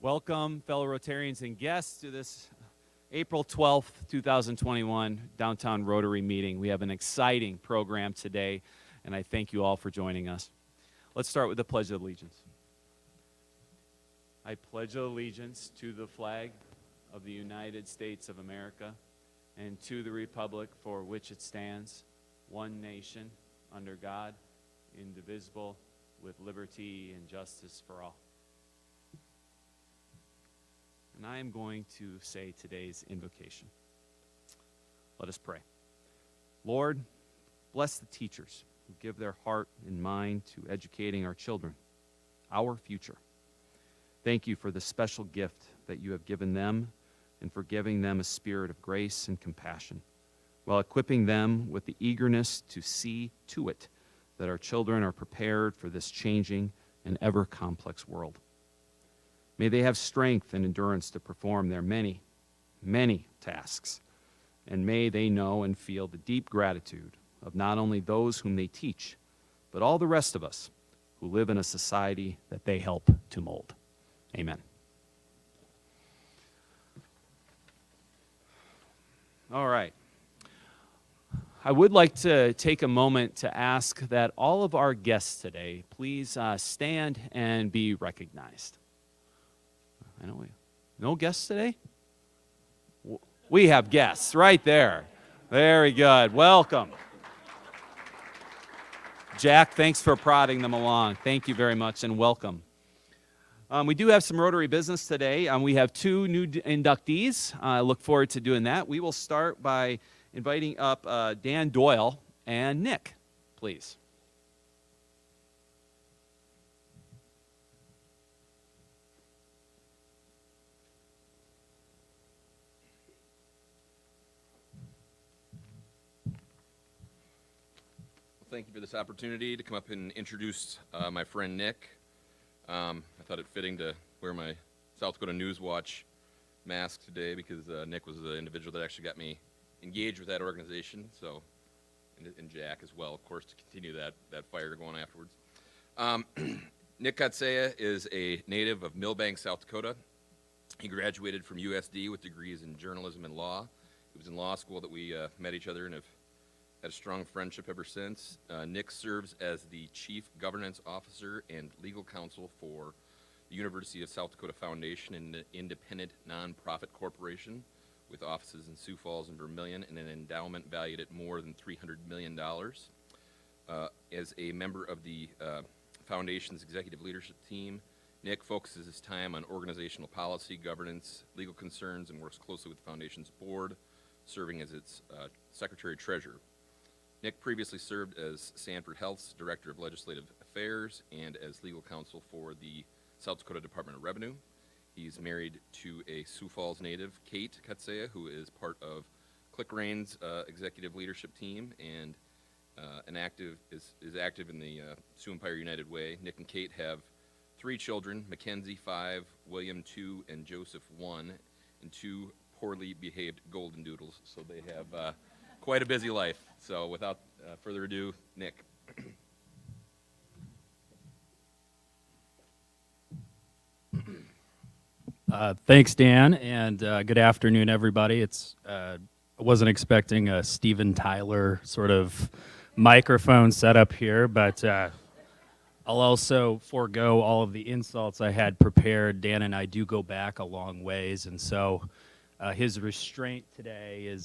Welcome, fellow Rotarians and guests, to this April 12th, 2021 Downtown Rotary meeting. We have an exciting program today, and I thank you all for joining us. Let's start with the Pledge of Allegiance. I pledge allegiance to the flag of the United States of America and to the republic for which it stands, one nation, under God, indivisible, with liberty and justice for all. And I am going to say today's invocation. Let us pray. Lord, bless the teachers who give their heart and mind to educating our children, our future. Thank you for the special gift that you have given them and for giving them a spirit of grace and compassion, while equipping them with the eagerness to see to it that our children are prepared for this changing and ever complex world. May they have strength and endurance to perform their many, many tasks, and may they know and feel the deep gratitude of not only those whom they teach, but all the rest of us who live in a society that they help to mold. Amen. All right. I would like to take a moment to ask that all of our guests today please stand and be recognized. I know no guests today? We have guests right there. Very good. Welcome. Jack, thanks for prodding them along. Thank you very much and welcome. We do have some Rotary business today. We have two new inductees. I look forward to doing that. We will start by inviting up Dan Doyle and Nick, please. Thank you for this opportunity to come up and introduce my friend Nick. I thought it fitting to wear my South Dakota News Watch mask today because Nick was the individual that actually got me engaged with that organization. So, and Jack as well, of course, to continue that fire going afterwards. Nick Katsaya is a native of Millbank, South Dakota. He graduated from USD with degrees in journalism and law. It was in law school that we met each other and have had a strong friendship ever since. Nick serves as the Chief Governance Officer and Legal Counsel for the University of South Dakota Foundation, an independent nonprofit corporation with offices in Sioux Falls and Vermilion and an endowment valued at more than $300 million. As a member of the Foundation's executive leadership team, Nick focuses his time on organizational policy, governance, legal concerns, and works closely with the Foundation's board, serving as its Secretary-Treasurer. Nick previously served as Sanford Health's Director of Legislative Affairs and as legal counsel for the South Dakota Department of Revenue. He's married to a Sioux Falls native, Kate Katsaya, who is part of Click Rain's executive leadership team and is active in the Sioux Empire United Way. Nick and Kate have 3 children, Mackenzie 5, William 2, and Joseph 1, and 2 poorly behaved golden doodles. So they have quite a busy life. So without further ado, Nick. Thanks, Dan, and good afternoon, everybody. I wasn't expecting a Steven Tyler sort of microphone setup here, but I'll also forego all of the insults I had prepared. Dan and I do go back a long ways, and so his restraint today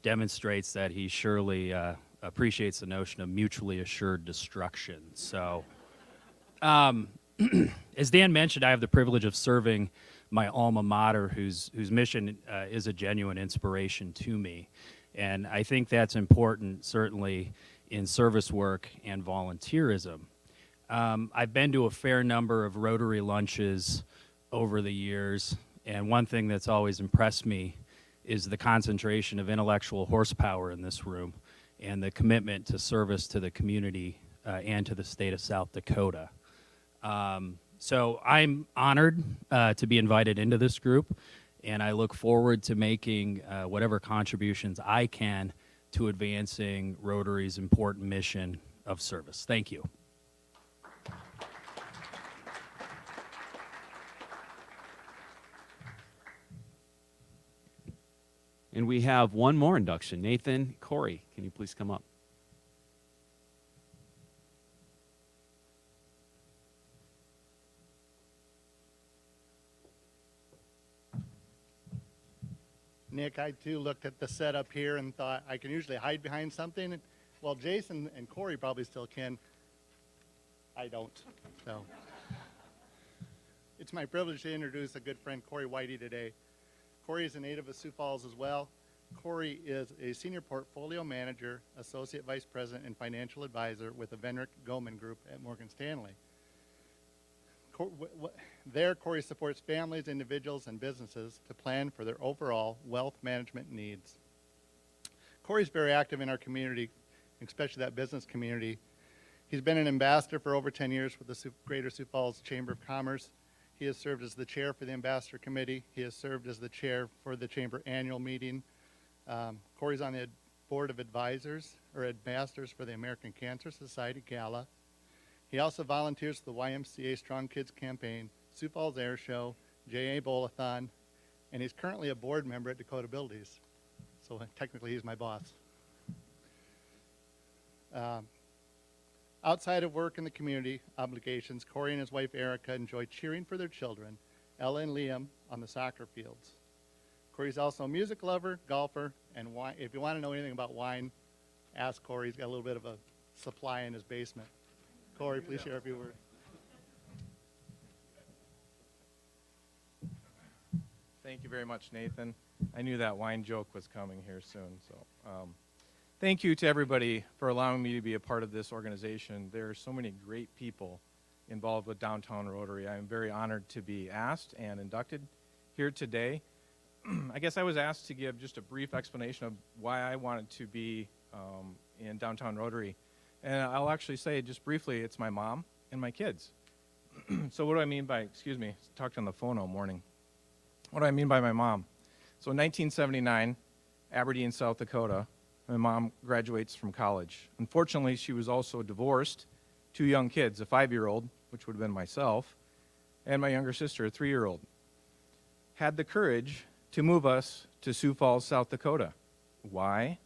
demonstrates that he surely appreciates the notion of mutually assured destruction. So, as Dan mentioned, I have the privilege of serving my alma mater, whose mission is a genuine inspiration to me. And I think that's important, certainly, in service work and volunteerism. I've been to a fair number of Rotary lunches over the years, and one thing that's always impressed me is the concentration of intellectual horsepower in this room and the commitment to service to the community and to the state of South Dakota. So I'm honored to be invited into this group, and I look forward to making whatever contributions I can to advancing Rotary's important mission of service. Thank you. And we have one more induction. Nathan, Corey, can you please come up? Nick, I too looked at the setup here and thought I can usually hide behind something. Well, Jason and Corey probably still can. I don't. So it's my privilege to introduce a good friend, Corey Whitey, today. Corey is a native of Sioux Falls as well. Corey is a senior portfolio manager, associate vice president, and financial advisor with the Venrick Goldman Group at Morgan Stanley. There, Corey supports families, individuals, and businesses to plan for their overall wealth management needs. Corey's very active in our community, especially that business community. He's been an ambassador for over 10 years with the Greater Sioux Falls Chamber of Commerce. He has served as the chair for the Ambassador Committee. He has served as the chair for the Chamber annual meeting. Corey's on the board of advisors or ambassadors for the American Cancer Society Gala. He also volunteers for the YMCA Strong Kids Campaign, Sioux Falls Air Show, JA Bowl-a-thon, and he's currently a board member at Dakota Abilities. So technically he's my boss. Outside of work in the community obligations, Corey and his wife Erica enjoy cheering for their children, Ella and Liam, on the soccer fields. Corey's also a music lover, golfer, and wine. If you want to know anything about wine, ask Corey. He's got a little bit of a supply in his basement. Corey, please share a few words. Thank you very much, Nathan. I knew that wine joke was coming here soon. So, thank you to everybody for allowing me to be a part of this organization. There are so many great people involved with Downtown Rotary. I am very honored to be asked and inducted here today. I guess I was asked to give just a brief explanation of why I wanted to be in Downtown Rotary. And I'll actually say just briefly, it's my mom and my kids. So what do I mean by, excuse me, talked on the phone all morning. What do I mean by my mom? So in 1979, Aberdeen, South Dakota, my mom graduates from college. Unfortunately, she was also divorced, 2 young kids, a 5-year-old, which would have been myself, and my younger sister, a 3-year-old. Had the courage to move us to Sioux Falls, South Dakota. Why?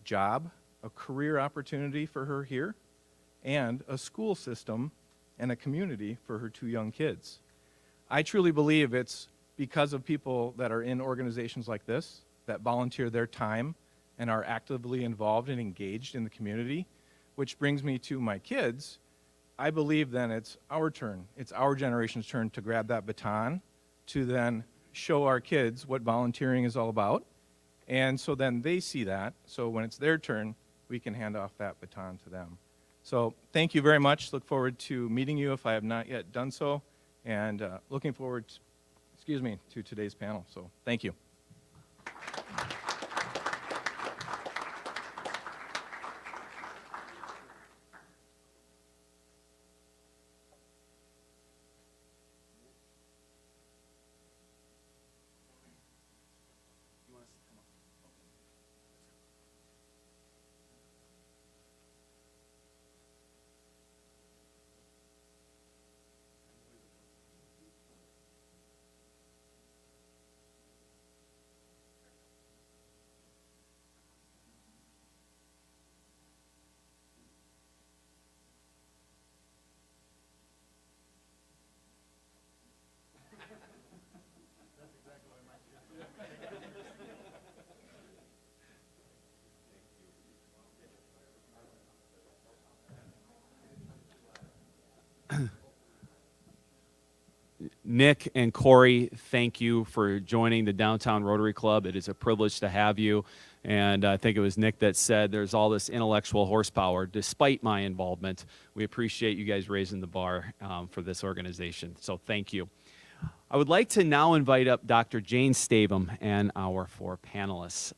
Job, a career opportunity for her here, and a school system and a community for her 2 young kids. I truly believe it's because of people that are in organizations like this, that volunteer their time and are actively involved and engaged in the community, which brings me to my kids. I believe then it's our turn, it's our generation's turn to grab that baton, to then show our kids what volunteering is all about, and so then they see that, so when it's their turn, we can hand off that baton to them. So thank you very much. Look forward to meeting you if I have not yet done so, and looking forward to today's panel. So thank you. Nick and Corey, thank you for joining the Downtown Rotary Club. It is a privilege to have you. And I think it was Nick that said there's all this intellectual horsepower. Despite my involvement, we appreciate you guys raising the bar for this organization. So thank you. I would like to now invite up Dr. Jane Stavem and our 4 panelists.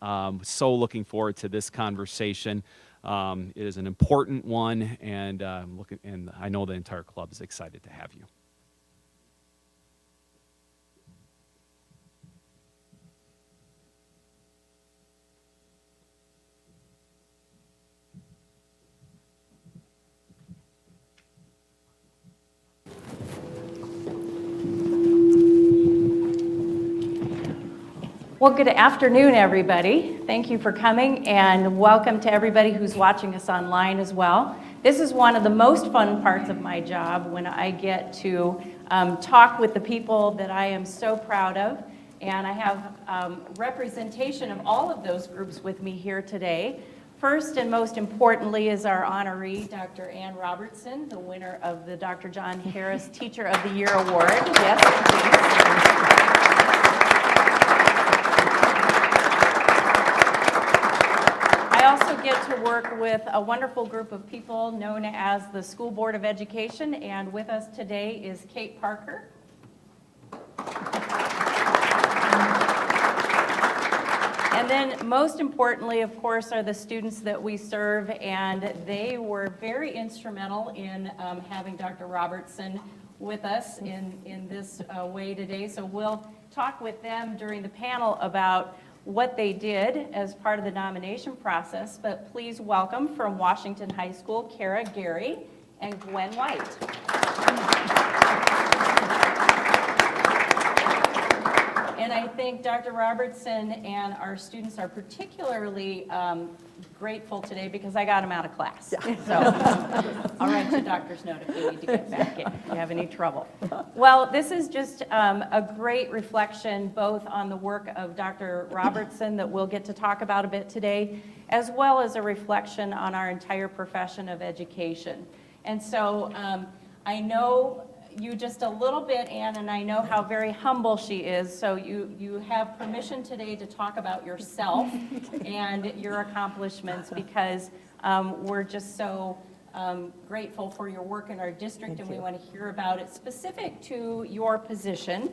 So looking forward to this conversation. It is an important one, and I know the entire club is excited to have you. Well, good afternoon, everybody. Thank you for coming, and welcome to everybody who's watching us online as well. This is one of the most fun parts of my job, when I get to talk with the people that I am so proud of. And I have representation of all of those groups with me here today. First and most importantly is our honoree, Dr. Ann Robertson, the winner of the Dr. John Harris Teacher of the Year Award. Yes, please. I also get to work with a wonderful group of people known as the School Board of Education, and with us today is Kate Parker. And then most importantly, of course, are the students that we serve, and they were very instrumental in having Dr. Robertson with us in this way today. So we'll talk with them during the panel about what they did as part of the nomination process. But please welcome from Washington High School, Kara Gary and Gwen White. And I think Dr. Robertson and our students are particularly grateful today because I got them out of class. Yeah. So I'll write you a doctor's note if you need to get back in, if you have any trouble. Well, this is just a great reflection both on the work of Dr. Robertson that we'll get to talk about a bit today, as well as a reflection on our entire profession of education. And so I know you just a little bit, Ann, and I know how very humble she is, so you have permission today to talk about yourself and your accomplishments, because we're just so grateful for your work in our district. And we want to hear about it specific to your position,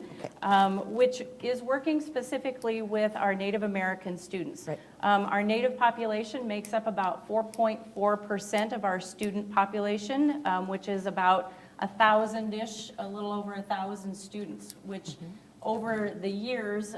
which is working specifically with our Native American students. Right. Our Native population makes up about 4.4% of our student population, which is about 1,000-ish, a little over 1,000 students, which over the years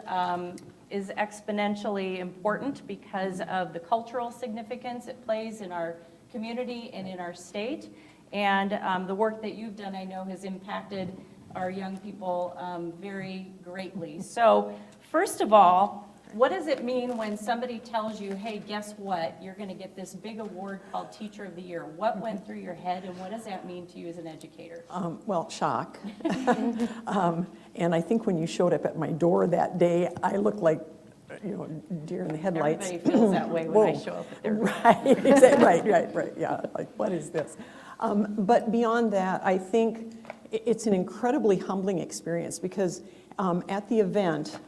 is exponentially important because of the cultural significance it plays in our community and in our state. And the work that you've done, I know, has impacted our young people very greatly. So first of all, what does it mean when somebody tells you, hey, guess what? You're going to get this big award called Teacher of the Year. What went through your head, and what does that mean to you as an educator? Well, shock. And I think when you showed up at my door that day, I looked like, deer in the headlights. Everybody feels that way when I show up at their door. Right, yeah. Like, what is this? But beyond that, I think it's an incredibly humbling experience, because at the event,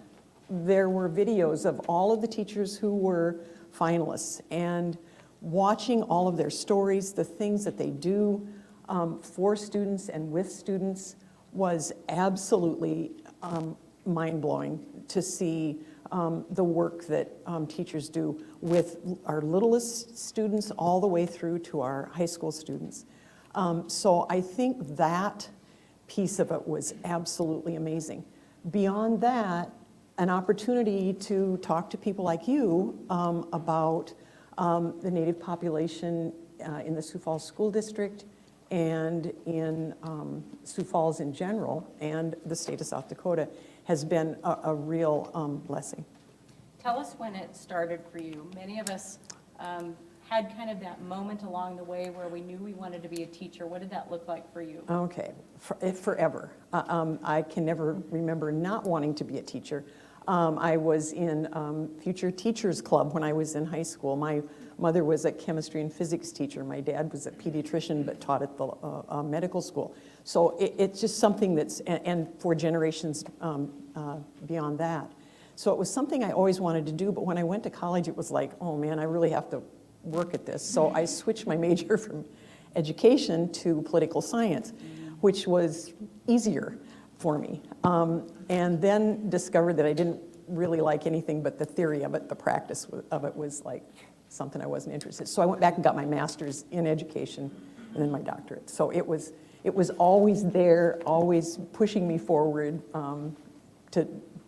there were videos of all of the teachers who were finalists, and watching all of their stories, the things that they do for students and with students, was absolutely mind-blowing to see the work that teachers do with our littlest students all the way through to our high school students. So I think that piece of it was absolutely amazing. Beyond that, an opportunity to talk to people like you about the Native population in the Sioux Falls School District and in Sioux Falls in general, and the state of South Dakota, has been a real blessing. Tell us when it started for you. Many of us had kind of that moment along the way where we knew we wanted to be a teacher. What did that look like for you? Okay, forever. I can never remember not wanting to be a teacher. I was in Future Teachers Club when I was in high school. My mother was a chemistry and physics teacher. My dad was a pediatrician but taught at the medical school. So it's just something that's, and for generations beyond that. So it was something I always wanted to do, but when I went to college, it was like, oh man, I really have to work at this. So I switched my major from education to political science, which was easier for me. And then discovered that I didn't really like anything but the theory of it. The practice of it was like something I wasn't interested in. So I went back and got my master's in education and then my doctorate. So it was always there, always pushing me forward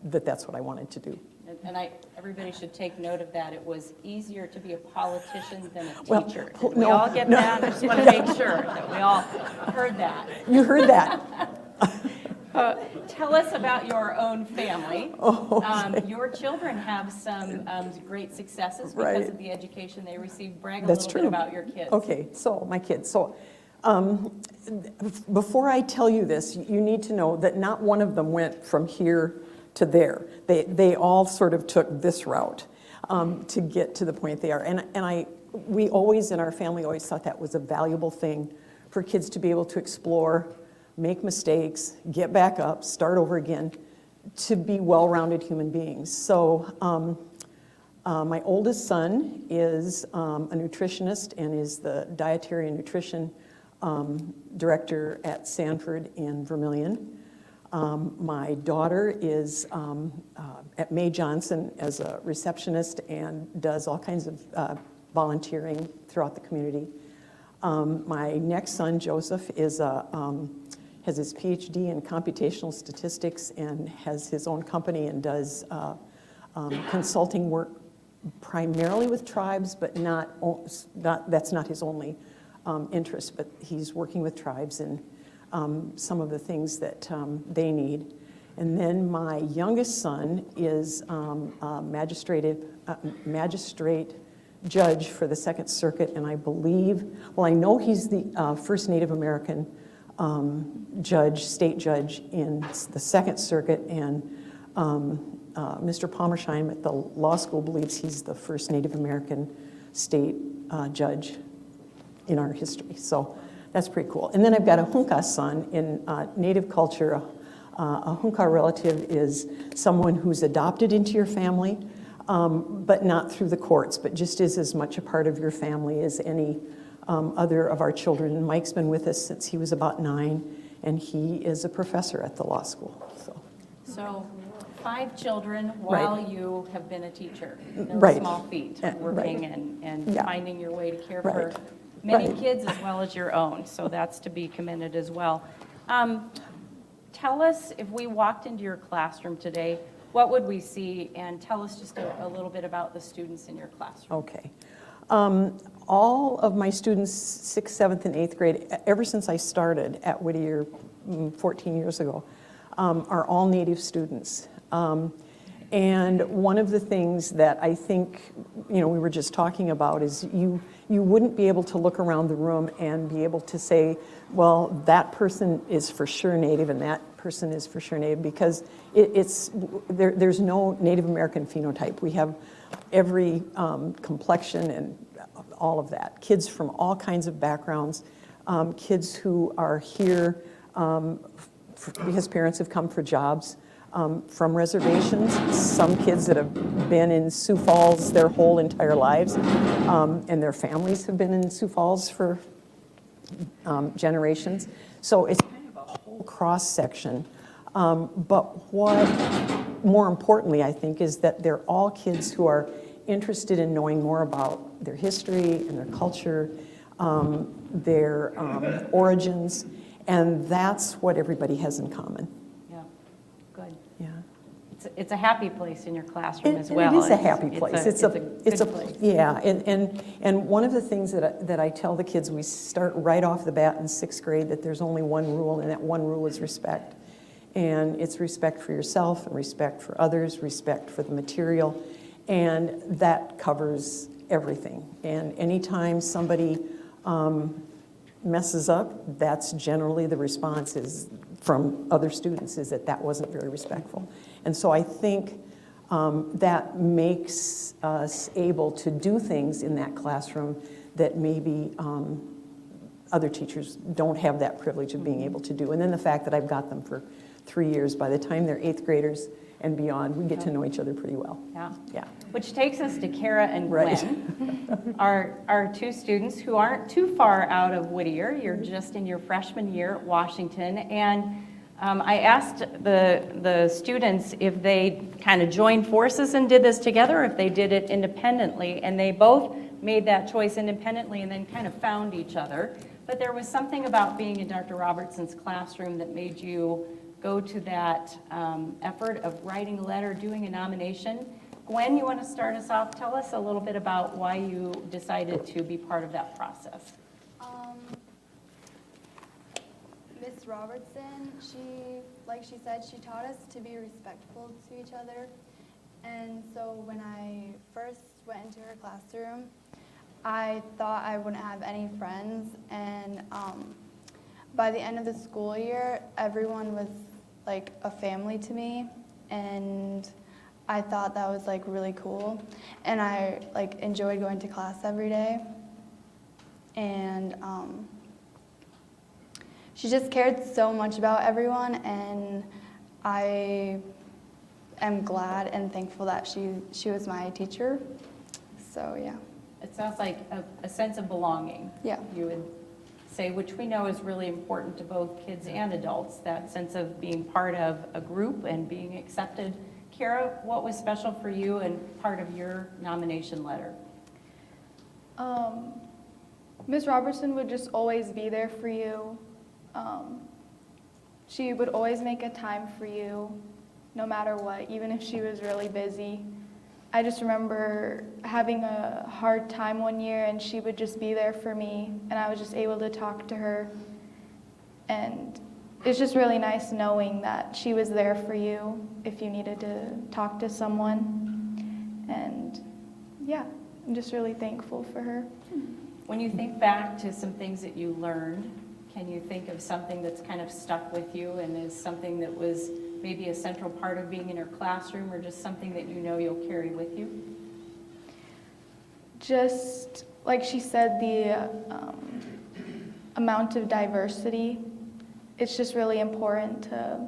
that's what I wanted to do. And everybody should take note of that. It was easier to be a politician than a Well, teacher. no, Did we all get no. that? I just want to make sure that we all heard that. You heard that. tell us about your own family. Oh, okay. Your children have some great successes because Right. of the education they received. Brag a That's little true. bit about your kids. Okay, so my kids. So before I tell you this, you need to know that not one of them went from here to there. They all sort of took this route to get to the point they are. And we always, in our family, always thought that was a valuable thing for kids to be able to explore, make mistakes, get back up, start over again, to be well-rounded human beings. So my oldest son is a nutritionist and is the dietary and nutrition director at Sanford in Vermilion. My daughter is at May Johnson as a receptionist and does all kinds of volunteering throughout the community. My next son, Joseph, has his PhD in computational statistics and has his own company and does consulting work primarily with tribes, but that's not his only interest, but he's working with tribes in some of the things that they need. And then my youngest son is a magistrate judge for the Second Circuit, and I believe, well, I know he's the first Native American state judge in the Second Circuit, and Mr. Palmersheim at the law school believes he's the first Native American state judge in our history. So that's pretty cool. And then I've got a Hunka son in Native culture. A Hunka relative is someone who's adopted into your family, but not through the courts, but just is as much a part of your family as any other of our children. And Mike's been with us since he was about 9, and he is a professor at the law school. So 5 children while Right. you have been a teacher. No Right. small feat, Right. working and Yeah. finding your way to care Right. for many Right. kids as well as your own. So that's to be commended as well. Tell us, if we walked into your classroom today, what would we see? And tell us just a little bit about the students in your classroom. Okay. All of my students, 6th, 7th, and 8th grade, ever since I started at Whittier 14 years ago, are all Native students. And one of the things that I think, we were just talking about is you wouldn't be able to look around the room and be able to say, well, that person is for sure Native and that person is for sure Native, because there's no Native American phenotype. We have every complexion and all of that. Kids from all kinds of backgrounds, kids who are here because parents have come for jobs, from reservations, some kids that have been in Sioux Falls their whole entire lives, and their families have been in Sioux Falls for generations. So it's kind of a whole cross-section. But what, more importantly, I think, is that they're all kids who are interested in knowing more about their history and their culture, their origins, and that's what everybody has in common. Yeah, good. Yeah. It's a happy place in your classroom as well. It is a happy place. It's a good place. Yeah, and one of the things that I tell the kids, we start right off the bat in 6th grade, that there's only one rule, and that one rule is respect. And it's respect for yourself, and respect for others, respect for the material, and that covers everything. And anytime somebody messes up, that's generally the response is from other students, is that wasn't very respectful. And so I think that makes us able to do things in that classroom that maybe other teachers don't have that privilege of being able to do. And then the fact that I've got them for 3 years, by the time they're 8th graders and beyond, we get to know each other pretty well. Yeah. Yeah. Which takes us to Kara and Gwen, Right. our 2 students who aren't too far out of Whittier. You're just in your freshman year at Washington. And I asked the students if they kind of joined forces and did this together, or if they did it independently. And they both made that choice independently and then kind of found each other. But there was something about being in Dr. Robertson's classroom that made you go to that effort of writing a letter, doing a nomination. Gwen, you want to start us off? Tell us a little bit about why you decided to be part of that process. Miss Miss Robertson, like she said, she taught us to be respectful to each other. And so when I first went into her classroom, I thought I wouldn't have any friends. And by the end of the school year, everyone was like a family to me. And I thought that was like really cool. And I like enjoyed going to class every day. And she just cared so much about everyone, and I am glad and thankful that she was my teacher. So yeah. It sounds like a sense of belonging. Yeah. You would say, which we know is really important to both kids and adults, that sense of being part of a group and being accepted. Kara, what was special for you and part of your nomination letter? Miss Robertson would just always be there for you. She would always make a time for you, no matter what, even if she was really busy. I just remember having a hard time one year, and she would just be there for me, and I was just able to talk to her. And it's just really nice knowing that she was there for you if you needed to talk to someone. And yeah, I'm just really thankful for her. When you think back to some things that you learned, can you think of something that's kind of stuck with you and is something that was maybe a central part of being in your classroom, or just something that you know you'll carry with you? Just like she said, the amount of diversity. It's just really important to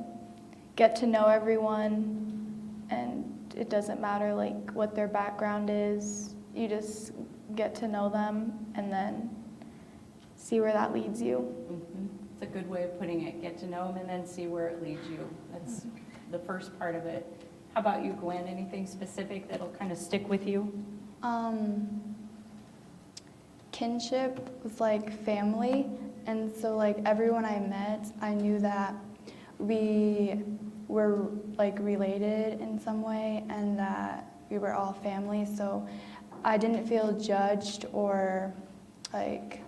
get to know everyone, and it doesn't matter like what their background is. You just get to know them and then see where that leads you. Mm-hmm. It's a good way of putting it. Get to know them and then see where it leads you. That's the first part of it. How about you, Gwen? Anything specific that'll kind of stick with you? Kinship was like family, and so like everyone I met, I knew that we were like related in some way and that we were all family. So I didn't feel judged or like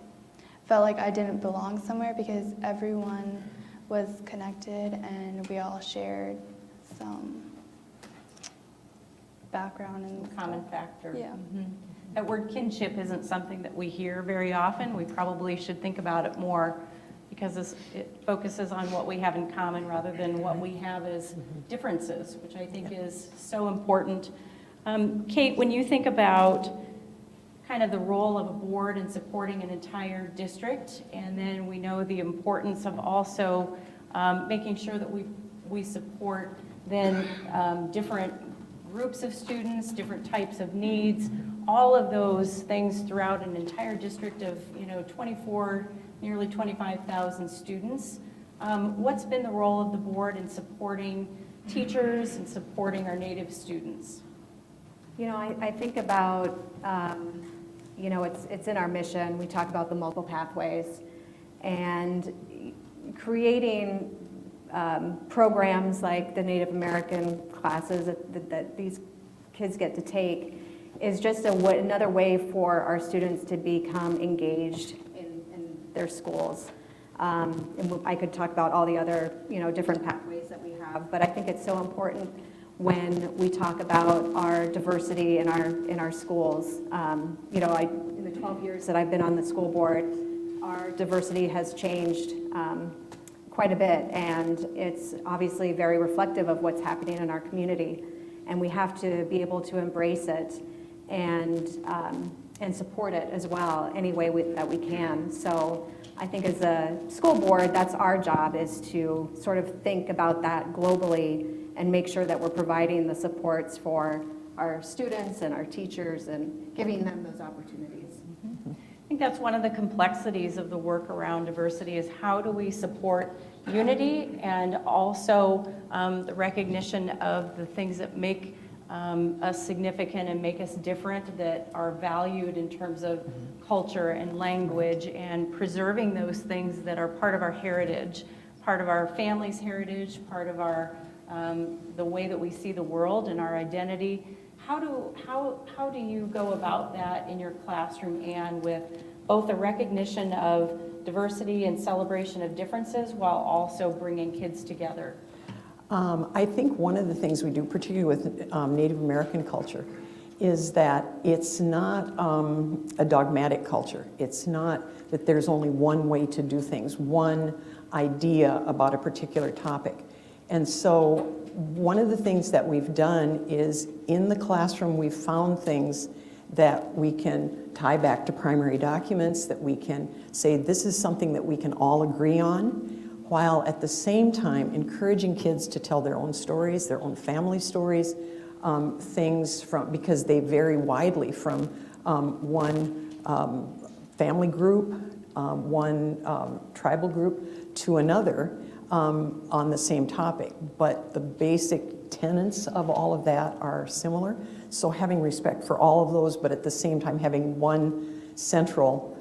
felt like I didn't belong somewhere, because everyone was connected and we all shared some background and Common factor. Yeah. Mhm. That word kinship isn't something that we hear very often. We probably should think about it more, because it focuses on what we have in common rather than what we have as differences, which I think is so important. Kate, when you think about kind of the role of a board in supporting an entire district, and then we know the importance of also making sure that we support then different groups of students, different types of needs, all of those things throughout an entire district of 24, nearly 25,000 students. What's been the role of the board in supporting teachers and supporting our Native students? I think about, it's in our mission. We talk about the multiple pathways, and creating programs like the Native American classes that these kids get to take is just another way for our students to become engaged in their schools. And I could talk about all the other, different pathways that we have, but I think it's so important when we talk about our diversity in our schools. In the 12 years that I've been on the school board, our diversity has changed quite a bit, and it's obviously very reflective of what's happening in our community, and we have to be able to embrace it and support it as well any way that we can. So I think as a school board, that's our job, is to sort of think about that globally and make sure that we're providing the supports for our students and our teachers and giving them those opportunities. I think that's one of the complexities of the work around diversity, is how do we support unity and also the recognition of the things that make us significant and make us different, that are valued in terms of culture and language, and preserving those things that are part of our heritage, part of our family's heritage, part of our the way that we see the world and our identity. How do you go about that in your classroom, and with both a recognition of diversity and celebration of differences while also bringing kids together? I think one of the things we do, particularly with Native American culture, is that it's not a dogmatic culture. It's not that there's only one way to do things, one idea about a particular topic. And so one of the things that we've done is in the classroom we've found things that we can tie back to primary documents, that we can say this is something that we can all agree on, while at the same time encouraging kids to tell their own stories, their own family stories, things from, because they vary widely from one family group, one tribal group to another on the same topic. But the basic tenets of all of that are similar. So having respect for all of those, but at the same time having one central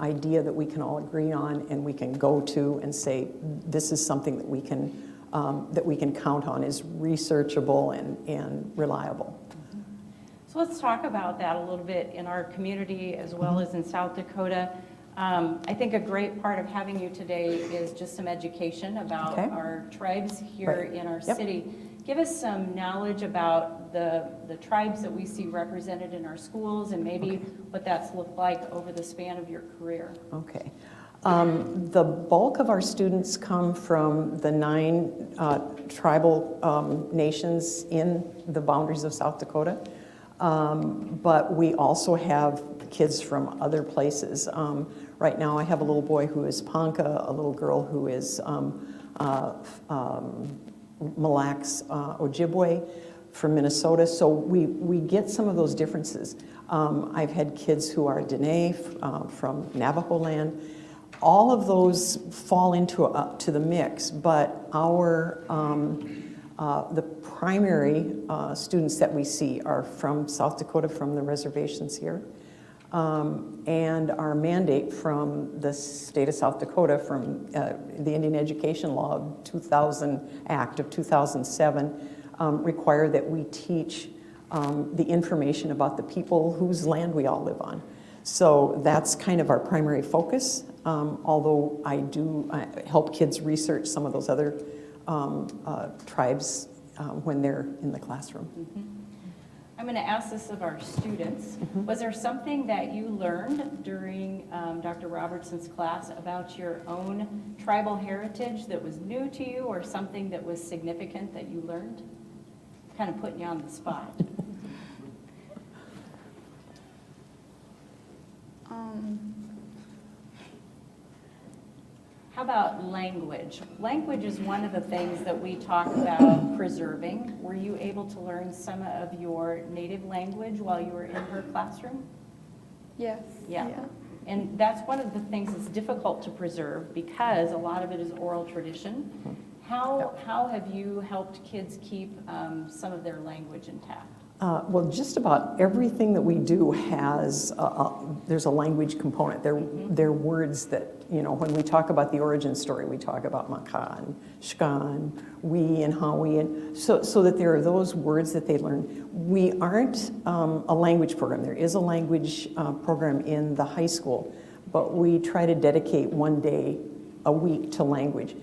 idea that we can all agree on and we can go to and say, this is something that we can count on is researchable and reliable. So let's talk about that a little bit in our community as well as in South Dakota. I think a great part of having you today is just some education about our tribes here in our city. Give us some knowledge about the tribes that we see represented in our schools and maybe what that's looked like over the span of your career. Okay. The bulk of our students come from the 9 tribal nations in the boundaries of South Dakota, but we also have kids from other places. Right now I have a little boy who is Ponca, a little girl who is Mille Lacs Ojibwe from Minnesota, so we get some of those differences. I've had kids who are Dene from Navajo land. All of those fall into to the mix, but our the primary students that we see are from South Dakota, from the reservations here, and our mandate from the state of South Dakota, from the Indian Education Law 2000 Act of 2007, require that we teach the information about the people whose land we all live on. So that's kind of our primary focus, although I do help kids research some of those other tribes when they're in the classroom. I'm going to ask this of our students. Was there something that you learned during Dr. Robertson's class about your own tribal heritage that was new to you, or something that was significant that you learned? Kind of putting you on the spot. How about language? Language is one of the things that we talk about preserving. Were you able to learn some of your native language while you were in her classroom? Yes. Yeah. And that's one of the things that's difficult to preserve because a lot of it is oral tradition. How have you helped kids keep some of their language intact? Well, just about everything that we do has, there's a language component. They're words that, you know, when we talk about the origin story, we talk about Makan, Shkan, we and Hawi, and so that there are those words that they learn. We aren't a language program. There is a language program in the high school, but we try to dedicate one day a week to language.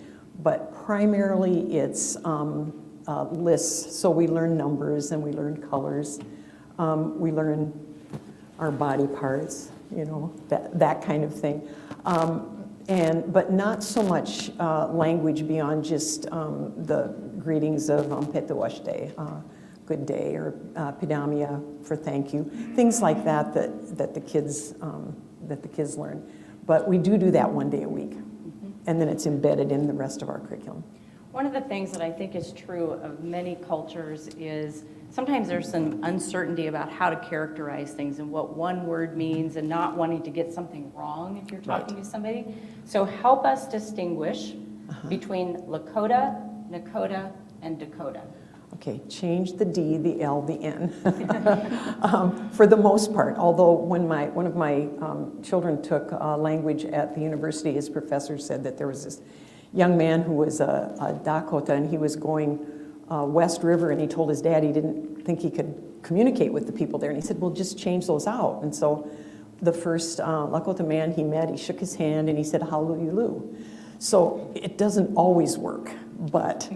But primarily it's lists. So we learn numbers and we learn colors. We learn our body parts, you know, that kind of thing. But not so much language beyond just the greetings of Petawashte, good day, or Pidamia for thank you, things like that the kids learn. But we do that one day a week, and then it's embedded in the rest of our curriculum. One of the things that I think is true of many cultures is sometimes there's some uncertainty about how to characterize things and what one word means and not wanting to get something wrong if you're talking to somebody. So help us distinguish between Lakota, Nakota, and Dakota. Okay, change the D, the L, the N, for the most part. Although when one of my children took language at the university, his professor said that there was this young man who was a Dakota, and he was going West River, and he told his dad he didn't think he could communicate with the people there, and he said, well, just change those out. And so the first Lakota man he met, he shook his hand and he said, "Hallelujah." So it doesn't always work, but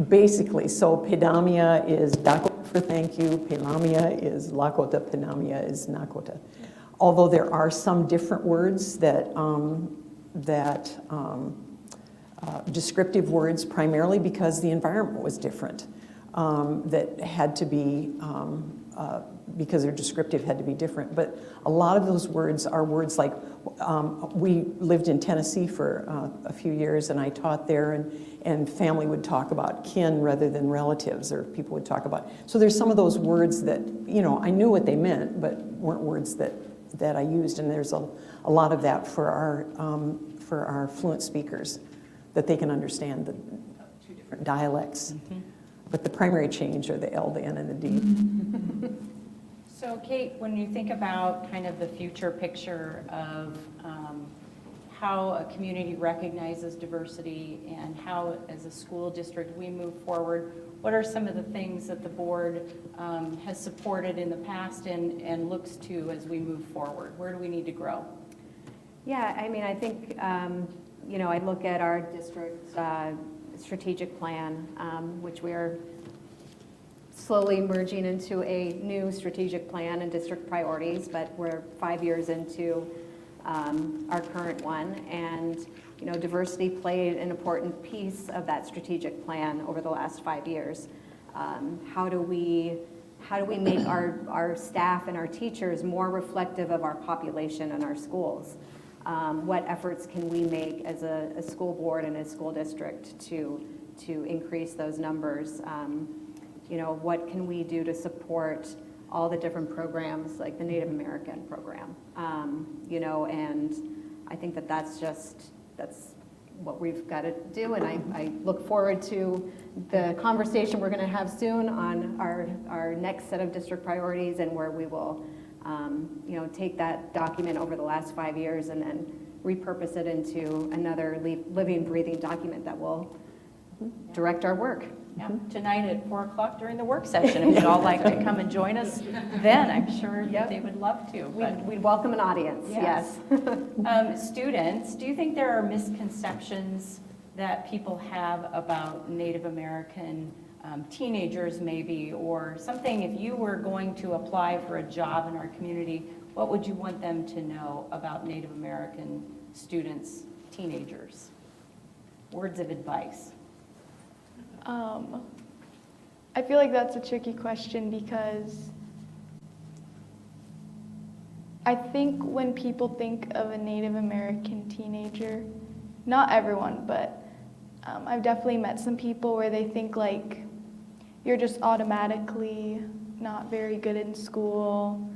basically, so Pedamia is Dakota for thank you, Pelamia is Lakota, Penamia is Nakota. Although there are some different words that, descriptive words, primarily because the environment was different, that had to be, because they're descriptive, had to be different. But a lot of those words are words like, we lived in Tennessee for a few years, and I taught there, and family would talk about kin rather than relatives, or people would talk about. So there's some of those words that, you know, I knew what they meant, but weren't words that I used, and there's a lot of that for our fluent speakers, that they can understand the two different dialects. Mm-hmm. But the primary change are the L, the N, and the D. So Kate, when you think about kind of the future picture of how a community recognizes diversity and how as a school district we move forward, what are some of the things that the board has supported in the past and looks to as we move forward? Where do we need to grow? Yeah, I mean, I think, you know, I look at our district strategic plan, which we are slowly merging into a new strategic plan and district priorities, but we're 5 years into our current one. And, you know, diversity played an important piece of that strategic plan over the last 5 years. How do we make our staff and our teachers more reflective of our population and our schools? What efforts can we make as a school board and a school district to increase those numbers? You know, what can we do to support all the different programs like the Native American program? You know, and I think that's what we've got to do, and I look forward to the conversation we're going to have soon on our next set of district priorities, and where we will you know, take that document over the last 5 years and then repurpose it into another living, breathing document that will direct our work. Yeah, tonight at 4 o'clock during the work session, if you'd all like to come and join us, then I'm sure that they would love to. But We'd welcome an audience, yes. Students, do you think there are misconceptions that people have about Native American teenagers maybe, or something? If you were going to apply for a job in our community, what would you want them to know about Native American students, teenagers? Words of advice. I feel like that's a tricky question because I think when people think of a Native American teenager, not everyone, but I've definitely met some people where they think like you're just automatically not very good in school,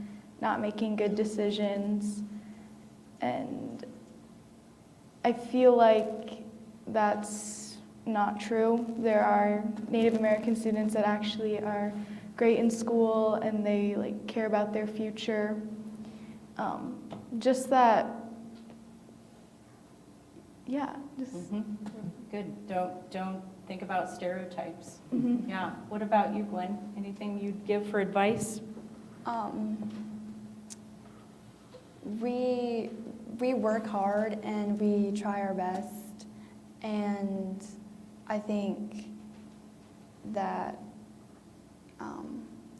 not making good decisions, and I feel like that's not true. There are Native American students that actually are great in school and they like care about their future. Just that, yeah. Just Good. Don't think about stereotypes. Mm-hmm. Yeah. What about you, Gwen? Anything you'd give for advice? We work hard and we try our best, and I think that,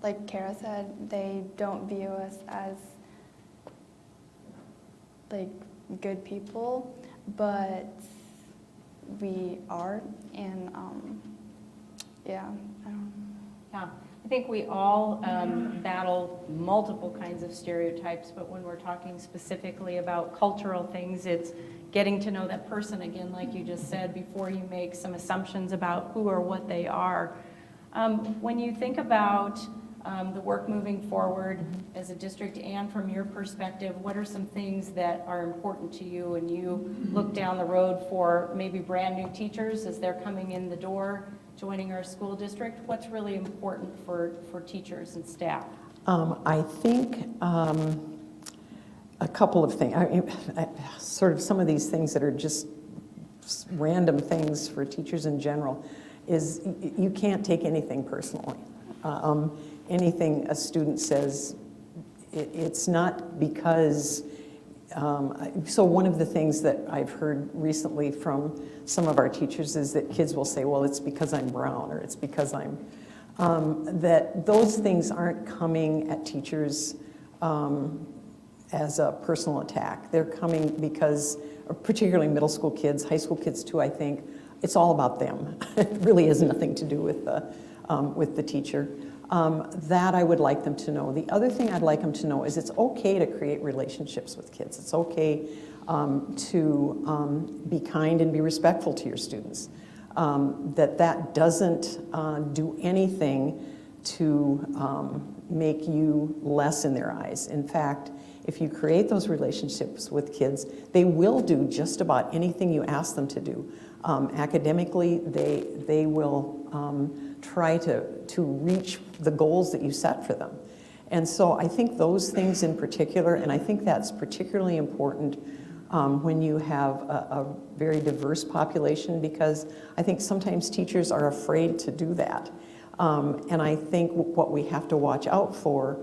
like Kara said, they don't view us as like good people, but we are, and yeah, I don't know. Yeah. I think we all battle multiple kinds of stereotypes, but when we're talking specifically about cultural things, it's getting to know that person, again, like you just said, before you make some assumptions about who or what they are. When you think about the work moving forward as a district and from your perspective, what are some things that are important to you, and you look down the road for maybe brand new teachers as they're coming in the door, joining our school district? What's really important for teachers and staff? I think a couple of things. Sort of some of these things that are just random things for teachers in general is you can't take anything personally. Anything a student says It's not because, so one of the things that I've heard recently from some of our teachers is that kids will say, well, it's because I'm brown, or it's because I'm, that those things aren't coming at teachers as a personal attack. They're coming because, particularly middle school kids, high school kids too, I think, it's all about them. It really has nothing to do with the teacher. That I would like them to know. The other thing I'd like them to know is it's okay to create relationships with kids. It's okay to be kind and be respectful to your students. That doesn't do anything to make you less in their eyes. In fact, if you create those relationships with kids, they will do just about anything you ask them to do. Academically, they will try to reach the goals that you set for them. And so I think those things in particular, and I think that's particularly important when you have a very diverse population, because I think sometimes teachers are afraid to do that. And I think what we have to watch out for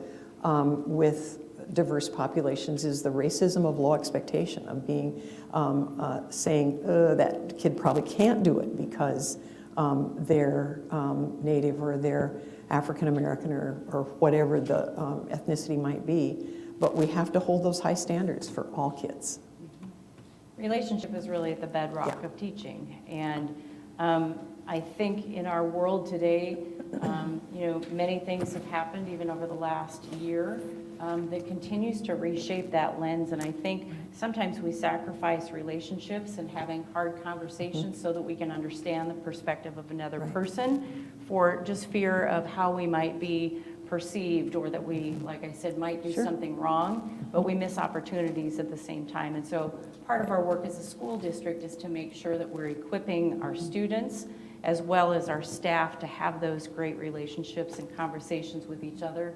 with diverse populations is the racism of low expectation, of being saying that kid probably can't do it because they're Native or they're African American or whatever the ethnicity might be. But we have to hold those high standards for all kids. Relationship is really at the bedrock of teaching. And I think in our world today, many things have happened even over the last year that continues to reshape that lens. And I think sometimes we sacrifice relationships and having hard conversations so that we can understand the perspective of another person for just fear of how we might be perceived, or that we, like I said, might do something wrong, but we miss opportunities at the same time. And so part of our work as a school district is to make sure that we're equipping our students as well as our staff to have those great relationships and conversations with each other,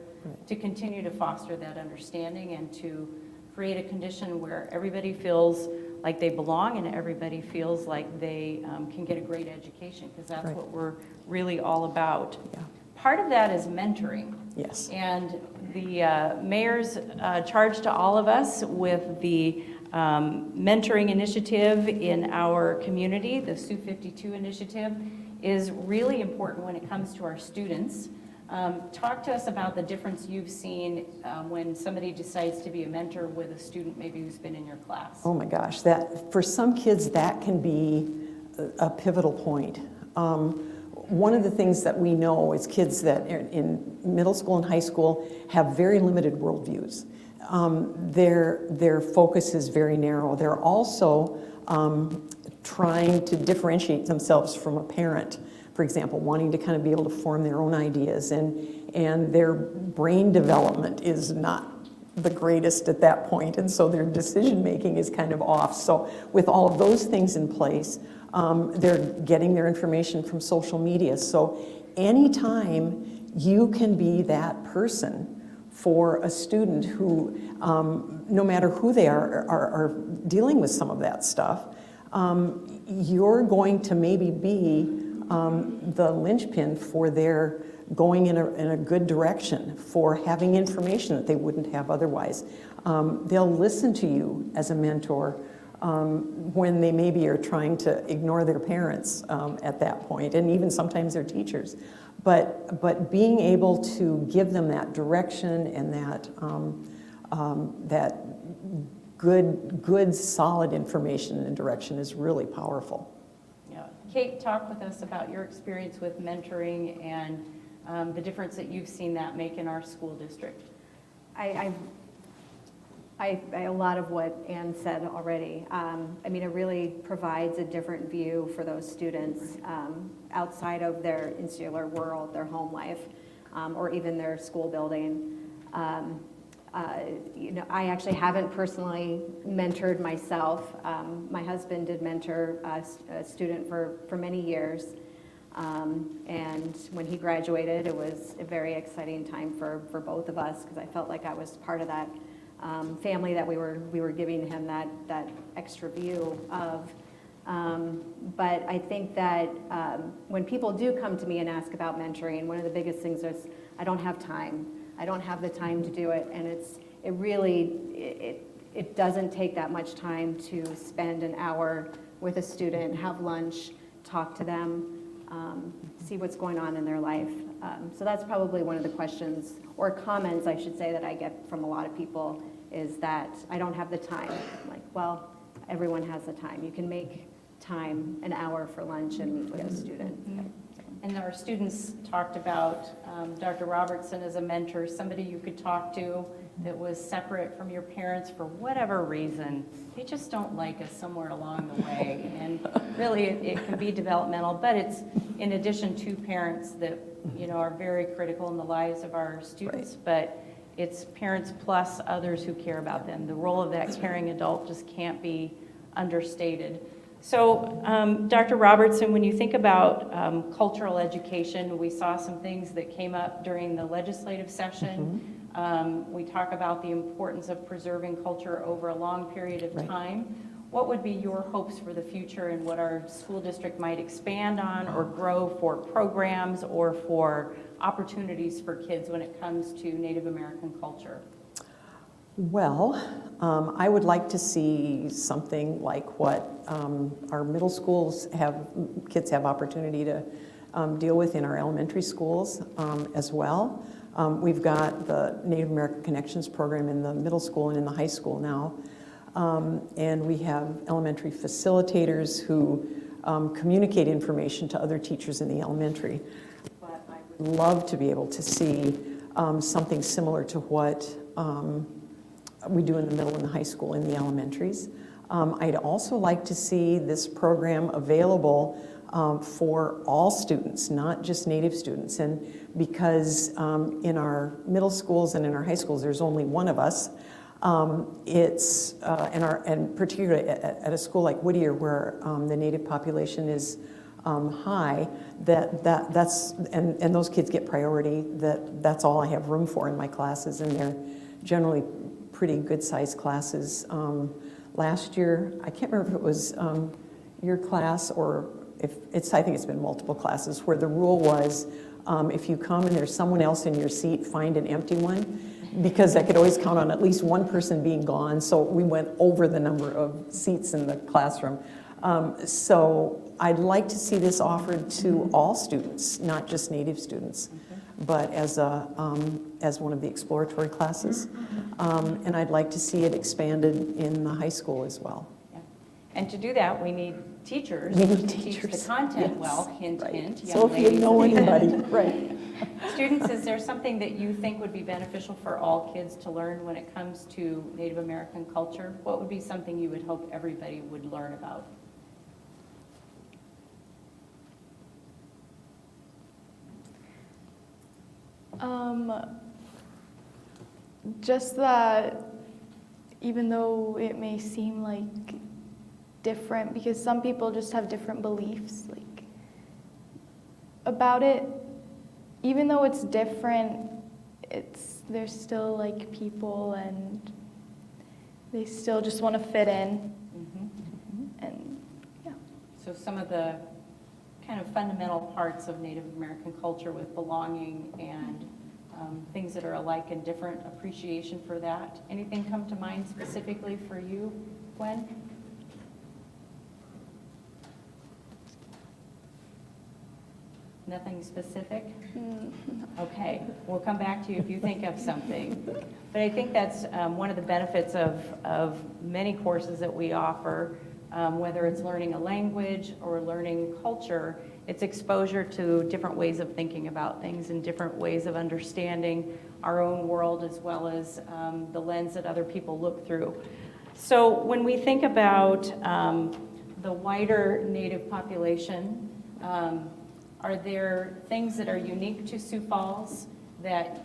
to continue to foster that understanding and to create a condition where everybody feels like they belong and everybody feels like they can get a great education, because that's what we're really all about. Part of that is mentoring. Yes. And the mayor's charge to all of us with the mentoring initiative in our community, the Sioux 52 initiative, is really important when it comes to our students. Talk to us about the difference you've seen when somebody decides to be a mentor with a student maybe who's been in your class. Oh my gosh, that for some kids that can be a pivotal point. One of the things that we know is kids that are in middle school and high school have very limited worldviews. Their focus is very narrow. They're also trying to differentiate themselves from a parent, for example, wanting to kind of be able to form their own ideas, and their brain development is not the greatest at that point, and so their decision making is kind of off. So with all of those things in place, they're getting their information from social media. So anytime you can be that person for a student who, no matter who they are dealing with some of that stuff, you're going to maybe be the linchpin for their going in a good direction, for having information that they wouldn't have otherwise. They'll listen to you as a mentor when they maybe are trying to ignore their parents at that point, and even sometimes their teachers. But being able to give them that direction and that good, solid information and direction is really powerful. Yeah. Kate, talk with us about your experience with mentoring and the difference that you've seen that make in our school district. A lot of what Ann said already. It really provides a different view for those students outside of their insular world, their home life, or even their school building. I actually haven't personally mentored myself. My husband did mentor a student for many years. And when he graduated, it was a very exciting time for both of us, because I felt like I was part of that family that we were giving him that extra view of. But I think that when people do come to me and ask about mentoring, one of the biggest things is I don't have time. I don't have the time to do it, and it doesn't take that much time to spend an hour with a student, have lunch, talk to them, see what's going on in their life. So that's probably one of the questions, or comments I should say, that I get from a lot of people, is that I don't have the time. I'm like, well, everyone has the time. You can make time, an hour for lunch and meet with a student. And our students talked about Dr. Robertson as a mentor, somebody you could talk to that was separate from your parents for whatever reason. They just don't like us somewhere along the way. And really, it can be developmental, but it's in addition to parents that, you know, are very critical in the lives of our students, but it's parents plus others who care about them. The role of that caring adult just can't be understated. So, Dr. Robertson, when you think about cultural education, we saw some things that came up during the legislative session. We talk about the importance of preserving culture over a long period of time. What would be your hopes for the future and what our school district might expand on or grow for programs or for opportunities for kids when it comes to Native American culture? Well, I would like to see something like what our middle schools kids have opportunity to deal with in our elementary schools as well. We've got the Native American Connections program in the middle school and in the high school now. And we have elementary facilitators who communicate information to other teachers in the elementary. But I would love to be able to see something similar to what we do in the middle and the high school in the elementaries. I'd also like to see this program available for all students, not just Native students. And because in our middle schools and in our high schools, there's only one of us, and particularly at a school like Whittier, where the Native population is high, that's and those kids get priority. That's all I have room for in my classes, and they're generally pretty good-sized classes. Last year, I can't remember if it was your class or if it's, I think it's been multiple classes, where the rule was if you come and there's someone else in your seat, find an empty one, because I could always count on at least one person being gone, so we went over the number of seats in the classroom. So I'd like to see this offered to all students, not just Native students, but as one of the exploratory classes. And I'd like to see it expanded in the high school as well. Yeah. And to do that, we need teachers We need to teach teachers, the content yes, well, hint, right. hint. So if you know anybody, right. Students, is there something that you think would be beneficial for all kids to learn when it comes to Native American culture? What would be something you would hope everybody would learn about? Just that even though it may seem like different, because some people just have different beliefs like about it, even though it's different, they're still like people and they still just want to fit in. And yeah. So some of the kind of fundamental parts of Native American culture with belonging and things that are alike and different, appreciation for that. Anything come to mind specifically for you, Gwen? Nothing specific? Okay, we'll come back to you if you think of something. But I think that's one of the benefits of many courses that we offer, whether it's learning a language or learning culture. It's exposure to different ways of thinking about things and different ways of understanding our own world, as well as the lens that other people look through. So when we think about the wider Native population, are there things that are unique to Sioux Falls that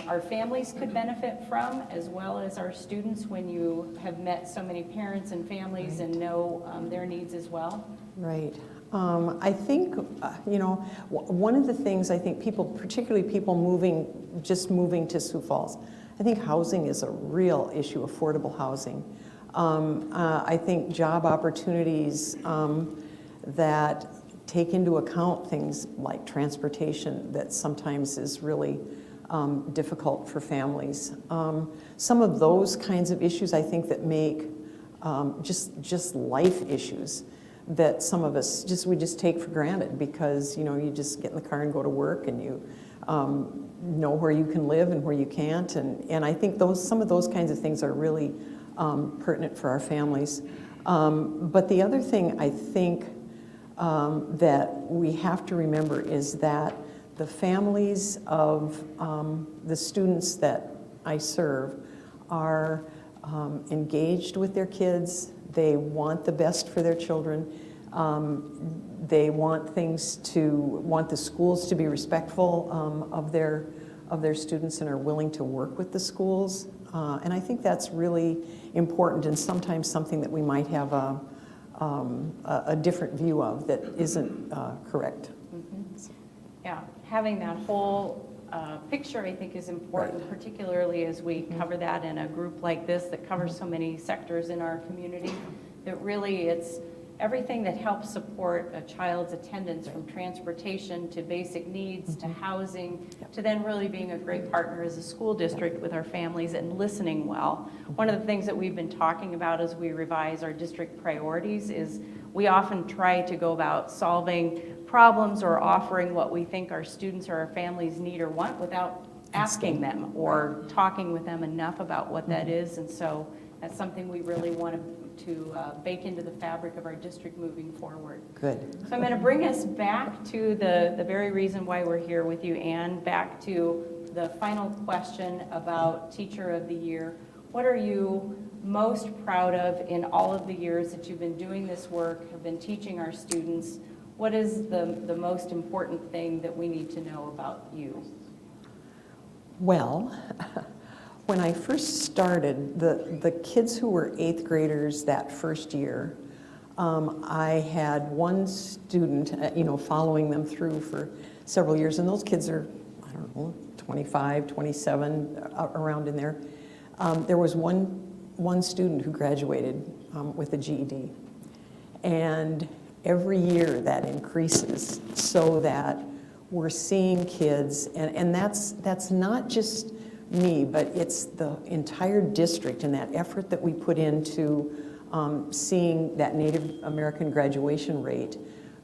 our families could benefit from, as well as our students, when you have met so many parents and families and know their needs as well? Right. I think, one of the things I think people, particularly people moving to Sioux Falls, I think housing is a real issue, affordable housing. I think job opportunities that take into account things like transportation that sometimes is really difficult for families. Some of those kinds of issues, I think, that make just life issues that some of us we just take for granted because, you know, you just get in the car and go to work and you know where you can live and where you can't. And I think some of those kinds of things are really pertinent for our families. But the other thing I think that we have to remember is that the families of the students that I serve are engaged with their kids. They want the best for their children. They want the schools to be respectful of their students and are willing to work with the schools. And I think that's really important and sometimes something that we might have a different view of that isn't correct. Yeah, having that whole picture, I think, is important, Right. particularly as we cover that in a group like this that covers so many sectors in our community, that really it's everything that helps support a child's attendance, from transportation to basic needs to housing, to then really being a great partner as a school district with our families and listening well. One of the things that we've been talking about as we revise our district priorities is we often try to go about solving problems or offering what we think our students or our families need or want without asking them or talking with them enough about what that is. And so that's something we really want to bake into the fabric of our district moving forward. Good. So I'm going to bring us back to the very reason why we're here with you, Anne, back to the final question about Teacher of the Year. What are you most proud of in all of the years that you've been doing this work, have been teaching our students? What is the most important thing that we need to know about you? Well, when I first started, the kids who were 8th graders that first year, I had one student, following them through for several years, and those kids are, I don't know, 25, 27, around in there. There was one student who graduated with a GED, and every year that increases so that we're seeing kids, and that's not just me, but it's the entire district and that effort that we put into seeing that Native American graduation rate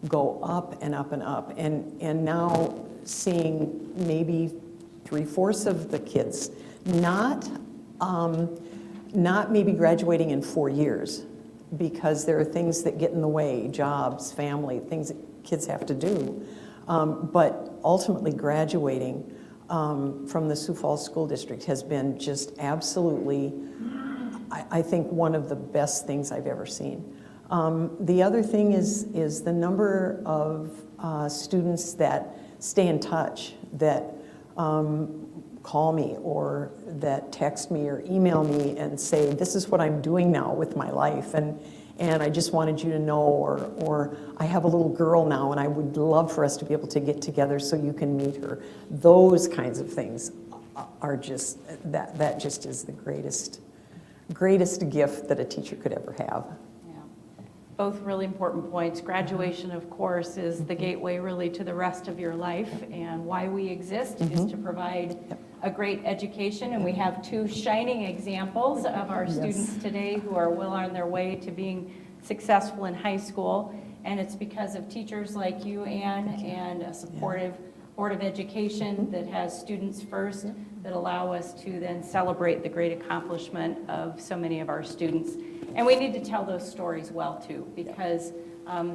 go up and up and up, and now seeing maybe 3/4 of the kids not maybe graduating in 4 years, because there are things that get in the way, jobs, family, things that kids have to do, but ultimately graduating from the Sioux Falls School District has been just absolutely, I think, one of the best things I've ever seen. The other thing is the number of students that stay in touch, that call me or that text me or email me and say, this is what I'm doing now with my life, and I just wanted you to know, or I have a little girl now and I would love for us to be able to get together so you can meet her. Those kinds of things are just, that just is the greatest gift that a teacher could ever have. Both really important points. Graduation, of course, is the gateway really to the rest of your life, and why we exist is to provide a great education, and we have two shining examples of our students today who are well on their way to being successful in high school, and it's because of teachers like you, Anne, and a supportive Board of Education that has students first, that allow us to then celebrate the great accomplishment of so many of our students. And we need to tell those stories well, too, because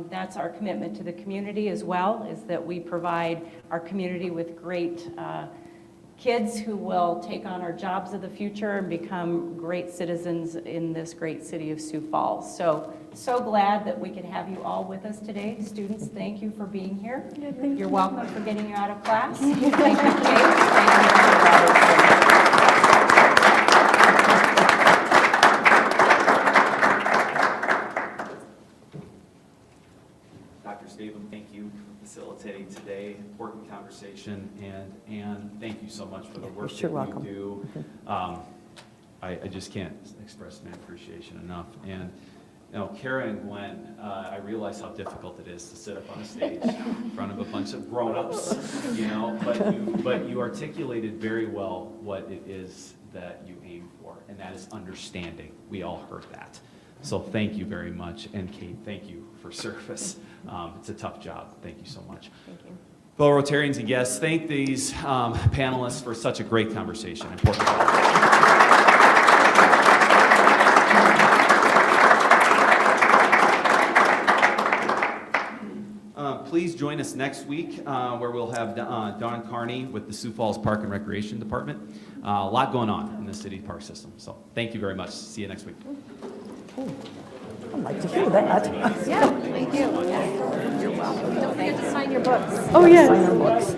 that's our commitment to the community as well, is that we provide our community with great kids who will take on our jobs of the future and become great citizens in this great city of Sioux Falls. So glad that we can have you all with us today. Students, thank you for being here. You're welcome for getting you out of class. Thank you, Kate. Thank you, Dr. Robertson. Dr. Stavem, thank you for facilitating today. Important conversation. And thank you so much for the work You're that welcome. you do. I just can't express my appreciation enough. And Now, Kara and Gwen, I realize how difficult it is to sit up on a stage in front of a bunch of grown-ups, you know, but you articulated very well what it is that you aim for, and that is understanding. We all heard that. So thank you very much, and Kate, thank you for service. It's a tough job. Thank you so much. Thank you. Fellow Rotarians and guests, thank these panelists for such a great conversation. Important. Please join us next week where we'll have Don Carney with the Sioux Falls Park and Recreation Department. A lot going on in the city park system. So thank you very much. See you next week. I'd like to hear that. Yeah, thank you. You're welcome. Don't forget to sign your books. Oh, yes. Sign our books.